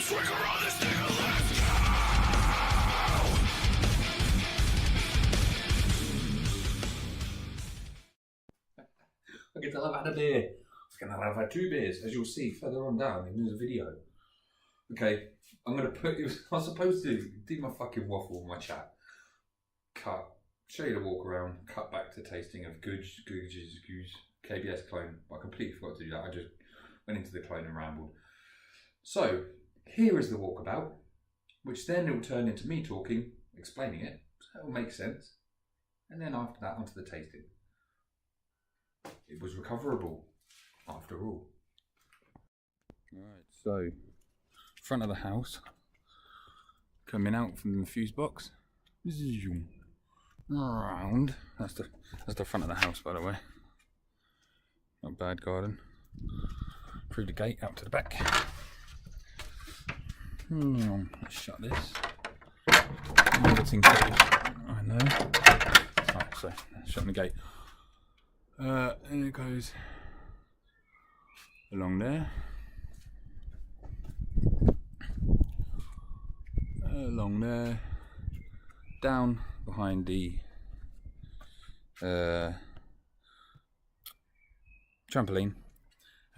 I can tell I've had a beer. I've had 2 beers, as you'll see further on down in the video. Okay, I'm gonna put you. I'm supposed to do my fucking waffle, my chat. Cut, show you the walk around, cut back to tasting of Gugge's KBS clone. I completely forgot to do that. I just went into the clone and rambled. So, here is the walkabout, which then will turn into me talking, explaining it, so it will make sense. And then after that, onto the tasting. It was recoverable, after all. Alright, so, front of the house, coming out from the fuse box. Around. That's the front of the house, by the way. Not bad garden. Through the gate, out to the back. Let's shut this. I know. Right, so shutting the gate. And it goes along there. Along there. Down behind the trampoline,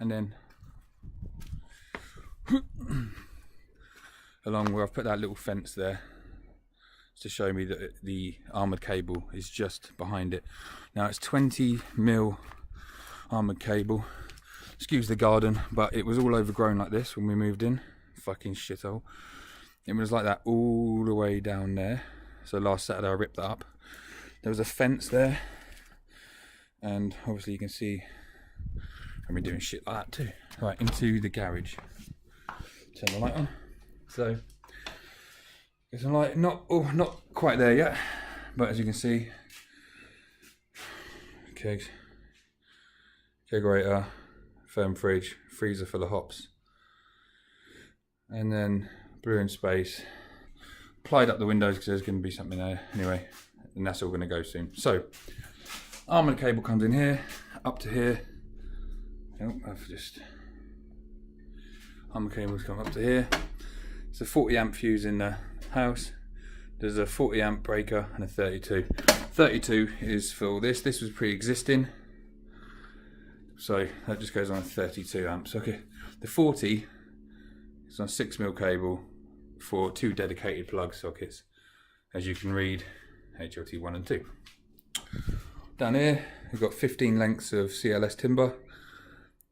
and then along where I've put that little fence there to show me that the armoured cable is just behind it. Now it's 20mm armoured cable. Excuse the garden, but it was all overgrown like this when we moved in. Fucking shithole. It was like that all the way down there. So last Saturday I ripped that up. There was a fence there, and obviously you can see I've been doing shit like that too. Right, into the garage. Turn the light on. So there's a light, not quite there yet, but as you can see, kegerator, firm fridge, freezer full of hops, and then brewing space. Plied up the windows because there's going to be something there anyway, and that's all going to go soon. So, armoured cable comes in here, up to here. Oh, armoured cables come up to here. It's a 40 amp fuse in the house. There's a 40 amp breaker and a 32. 32 is for this. This was pre-existing, so that just goes on 32 amps. Okay, the 40 is on 6mm cable for 2 dedicated plug sockets, as you can read, HLT 1 and 2. Down here we've got 15 lengths of CLS timber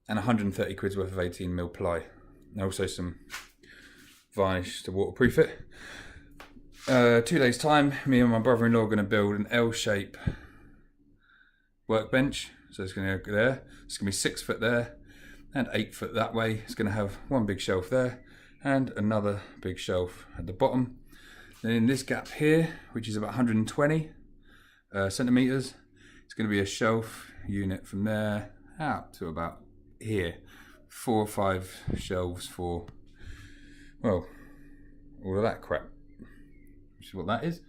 and 130 quid's worth of 18mm ply, and also some varnish to waterproof it. 2 days time, me and my brother-in-law are going to build an L-shape workbench. So it's going to go there, it's going to be 6 foot there and 8 foot that way. It's going to have one big shelf there and another big shelf at the bottom. Then in this gap here, which is about 120 centimeters, it's going to be a shelf unit from there out to about here. 4 or 5 shelves for, well, all of that crap, which is what that is.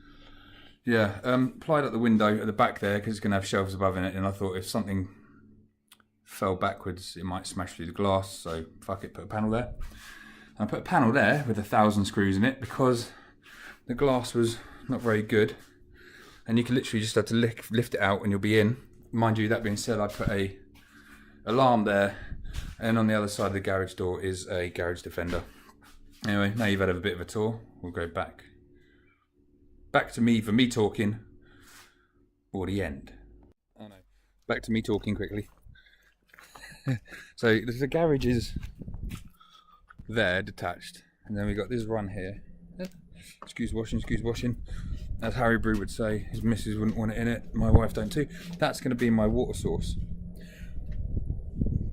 Yeah, plied up the window at the back there because it's going to have shelves above in it, and I thought if something fell backwards it might smash through the glass, so fuck it, put a panel there. I put a panel there with 1,000 screws in it because the glass was not very good, and you can literally just have to lift it out and you'll be in. Mind you, that being said, I put a alarm there, and on the other side of the garage door is a garage defender. Anyway, now you've had a bit of a tour, we'll go back to me for me talking, or the end. Oh no, back to me talking quickly. So the garage is there, detached, and then we got this run here. Excuse washing. As Harry Brew would say, his missus wouldn't want it in it, my wife don't too. That's going to be my water source.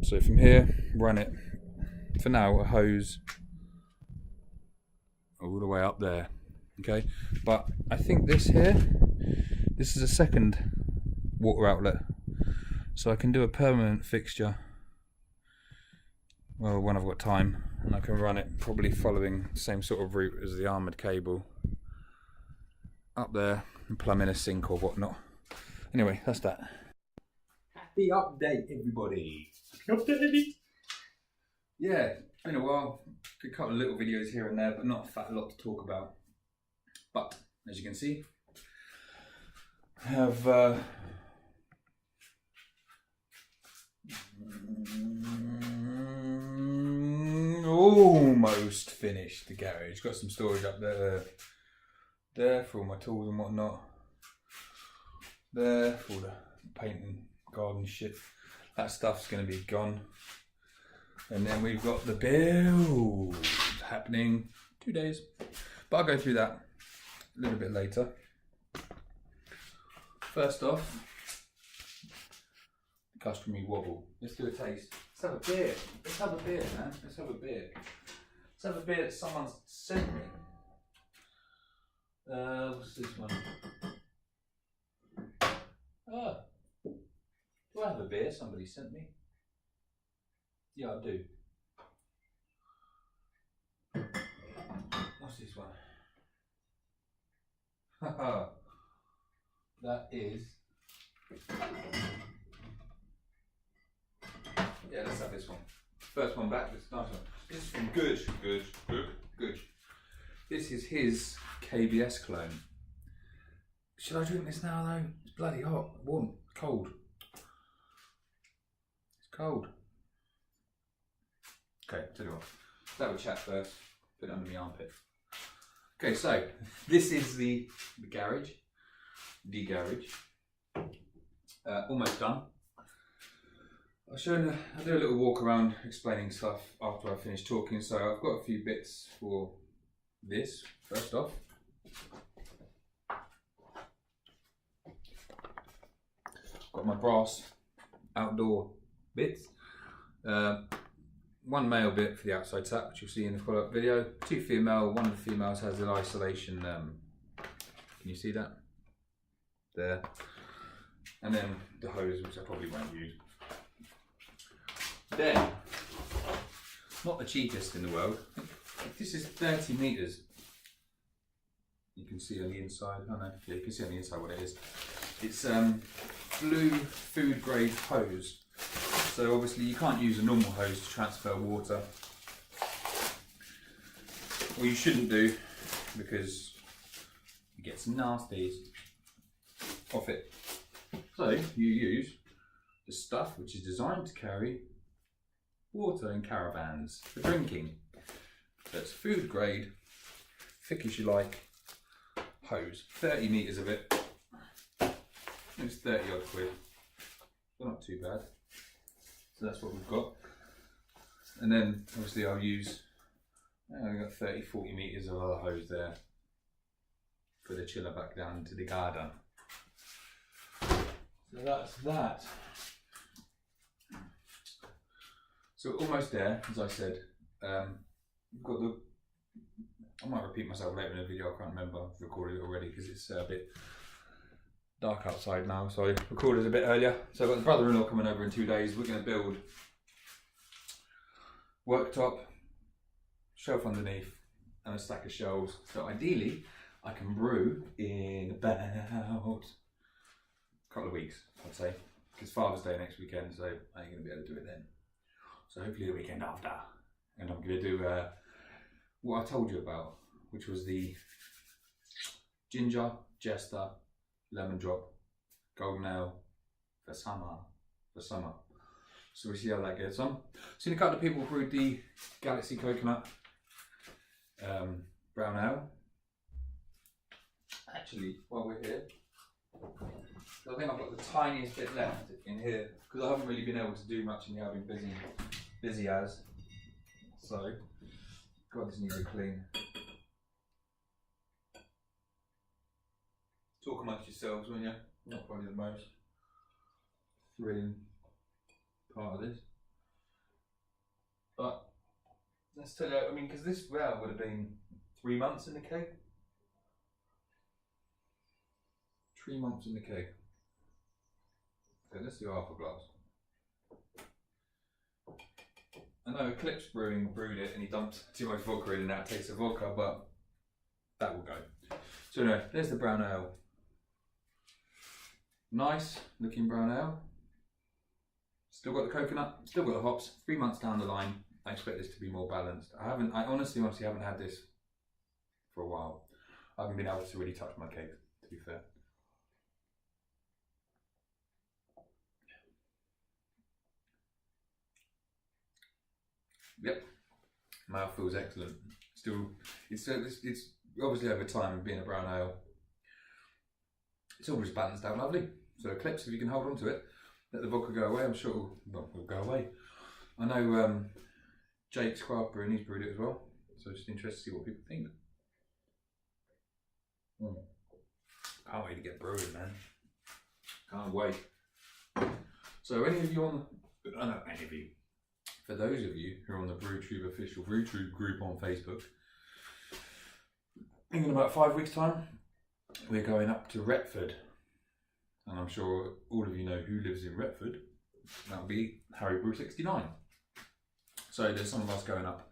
So from here, run it, for now, a hose all the way up there. Okay, but I think this here, this is a second water outlet, so I can do a permanent fixture, well, when I've got time, and I can run it probably following the same sort of route as the armoured cable up there and plumb in a sink or whatnot. Anyway, that's that. Happy update, everybody. Happy update. Yeah, been a while. A couple of little videos here and there, but not a fat lot to talk about. But as you can see, I have almost finished the garage. Got some storage up there for all my tools and whatnot. There for all the painting, garden shit. That stuff's going to be gone. And then we've got the build happening 2 days. But I'll go through that a little bit later. First off, customary wobble. Let's do a taste. Let's have a beer. Let's have a beer, man. Let's have a beer. Let's have a beer that someone's sent me. What's this one? Ah. Do I have a beer somebody sent me? Yeah, I do. What's this one? Haha. That is. Yeah, let's have this one. First one back, this nice one. This is from Gugge. This is his KBS clone. Should I drink this now though? It's bloody hot, warm, cold. It's cold. Okay, tell you what. Let's have a chat first. Put it under my armpit. Okay, so this is the garage. The garage. Almost done. I'll do a little walk around explaining stuff after I finish talking. So I've got a few bits for this. First off, got my brass outdoor bits. One male bit for the outside tap, which you'll see in the follow-up video. 2 female. One of the females has an isolation. Can you see that? There. And then the hose, which I probably won't use. Then, not the cheapest in the world. This is 30 meters. You can see on the inside. Oh no, yeah, you can see on the inside what it is. It's blue food grade hose. So obviously you can't use a normal hose to transfer water. Well, you shouldn't do, because you get some nasties off it. So you use the stuff which is designed to carry water in caravans for drinking. That's food grade, thick as you like, hose. 30 meters of it. It's 30 odd quid. They're not too bad. So that's what we've got. And then obviously I'll use, we've got 30-40 meters of other hose there for the chiller back down to the garden. So that's that. So almost there, as I said. We've got the, I might repeat myself later in the video, I can't remember, I've recorded it already because it's a bit dark outside now, so I recorded a bit earlier. So I've got the brother-in-law coming over in 2 days. We're going to build worktop, shelf underneath, and a stack of shelves. So ideally, I can brew in about a couple of weeks, I'd say, because Father's Day next weekend, so I ain't going to be able to do it then. So hopefully the weekend after, and I'm going to do what I told you about, which was the ginger, jester, lemon drop, golden ale for summer. So we see how that gets on. Seen a couple of people brewed the Galaxy Coconut brown ale. Actually, while we're here, I think I've got the tiniest bit left in here because I haven't really been able to do much in here. I've been busy as. So, God, this needs a clean. Talk amongst yourselves, won't you? Not probably the most thrilling part of this. But let's tell you, I mean, because this well would have been 3 months in the keg. 3 months in the keg. Okay, let's do half a glass. I know Eclipse Brewing brewed it and he dumped too much vodka in and that tastes of vodka, but that will go. So anyway, there's the brown ale. Nice looking brown ale. Still got the coconut, still got the hops. 3 months down the line, I expect this to be more balanced. I honestly haven't had this for a while. I haven't been able to really touch my cake, to be fair. Yep, mouth feels excellent. Still, it's obviously over time being a brown ale. It's always balanced out lovely. So Eclipse, if you can hold on to it, let the vodka go away. I'm sure it'll go away. I know Jake's Craft Brewing, he's brewed it as well. So just interested to see what people think. Can't wait to get brewing, man. Can't wait. So any of you on the, I don't know, any of you. For those of you who are on the BrewTube official BrewTube group on Facebook, I think in about 5 weeks' time, we're going up to Retford. And I'm sure all of you know who lives in Retford. That'll be Harry Brew 69. So there's some of us going up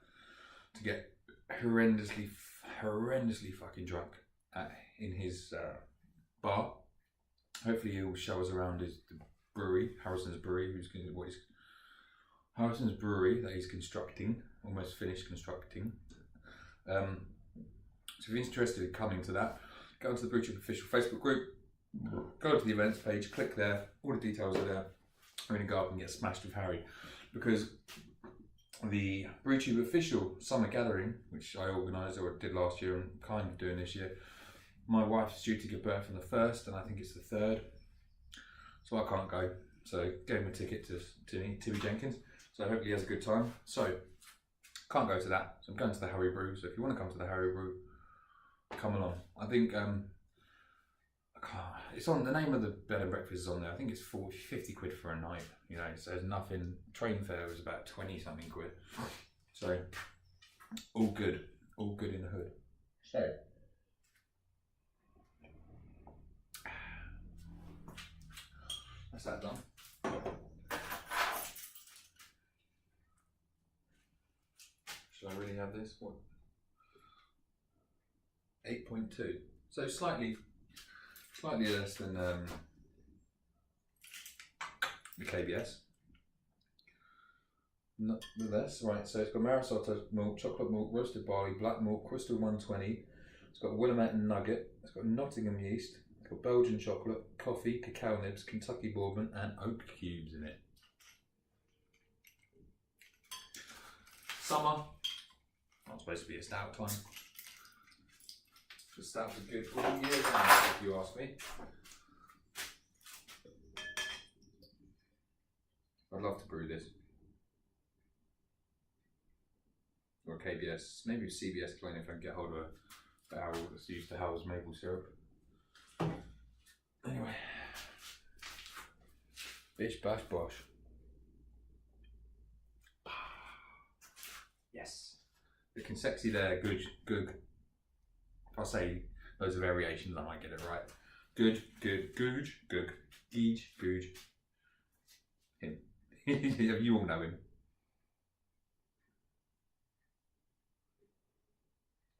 to get horrendously fucking drunk in his bar. Hopefully he'll show us around his brewery, Harrison's Brewery, Harrison's Brewery that he's constructing, almost finished constructing. So if you're interested in coming to that, go to the BrewTube official Facebook group, go to the events page, click there, all the details are there. I'm going to go up and get smashed with Harry, because the BrewTube official summer gathering, which I organised or did last year and kind of doing this year, my wife's due to give birth on the 1st and I think it's the 3rd, so I can't go. So gave him a ticket to Timmy Jenkins. So hopefully he has a good time. So can't go to that. So I'm going to the Harry Brew. So if you want to come to the Harry Brew, come along. I think it's on the name of the bed and breakfast is on there. I think it's 50 quid for a night. You know, so there's nothing. Train fare was about 20 something quid. So all good in the hood. So that's that done. Should I really have this? What? 8.2. So slightly less than the KBS. Not less, right? So it's got Marisotto milk, chocolate milk, roasted barley, black milk, crystal 120. It's got Willamette and nugget. It's got Nottingham yeast. It's got Belgian chocolate, coffee, cacao nibs, Kentucky bourbon, and oak cubes in it. Summer. Not supposed to be a stout time. The stouts are good all year round, if you ask me. I'd love to brew this. Or KBS, maybe CBS Plain if I can get hold of a barrel that's used to house maple syrup. Anyway. Bish bash bosh. Yes. Looking sexy there, Gugge. If I say those are variations, I might get it right. Gugge, Gugge. Him. You all know him.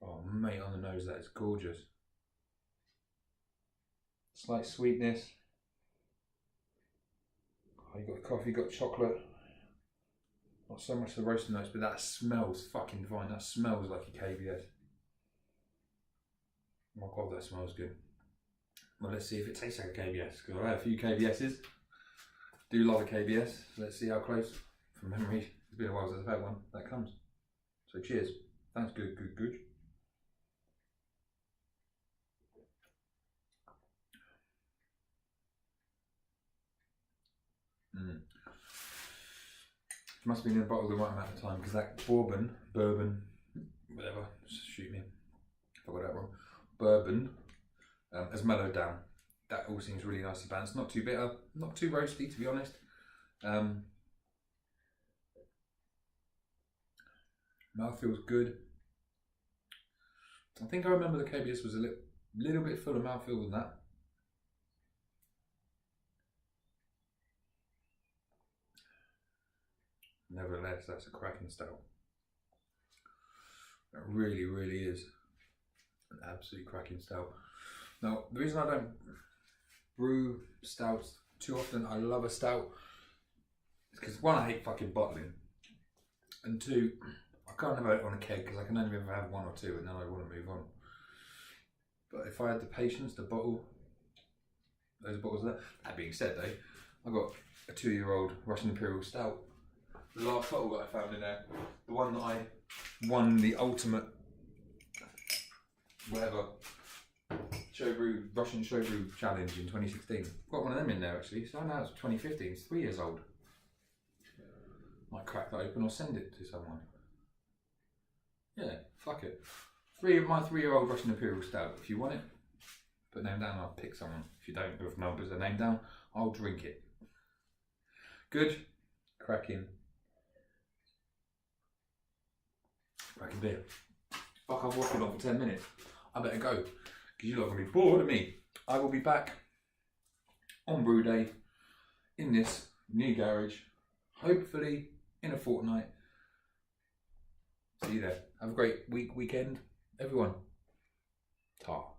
Oh mate, on the nose that is gorgeous. Slight sweetness. Oh, you got coffee, you got chocolate. Not so much the roasting notes, but that smells fucking divine. That smells like a KBS. Oh my god, that smells good. Well, let's see if it tastes like a KBS, because I've had a few KBSs. Do love a KBS. Let's see how close, from memory, it's been a while since I've had one, that comes. So cheers. Thanks, good. Must have been in the bottle the right amount of time, because that bourbon, whatever, just shoot me if I got that wrong. Bourbon has mellowed down. That all seems really nicely balanced. Not too bitter, not too roasty, to be honest. Mouth feels good. I think I remember the KBS was a little bit full of mouthfeel than that. Nevertheless, that's a cracking stout. It really is an absolute cracking stout. Now, the reason I don't brew stouts too often, I love a stout, is because one, I hate fucking bottling. And 2, I can't have it on a keg because I can only ever have 1 or 2 and then I want to move on. But if I had the patience to bottle those bottles there. That being said though, I got a 2-year-old Russian Imperial Stout. The last bottle that I found in there, the one that I won the ultimate whatever Russian show brew challenge in 2016. Got one of them in there actually, so now it's 2015, it's 3 years old. Might crack that open or send it to someone. Yeah, fuck it. My 3-year-old Russian Imperial Stout. If you want it, put a name down, I'll pick someone. If you don't, if no one puts their name down, I'll drink it. Good. Cracking beer. Fuck, I've walked on for 10 minutes. I better go, because you're not going to be bored of me. I will be back on brew day in this new garage, hopefully in a fortnight. See you there. Have a great weekend, everyone. Ta.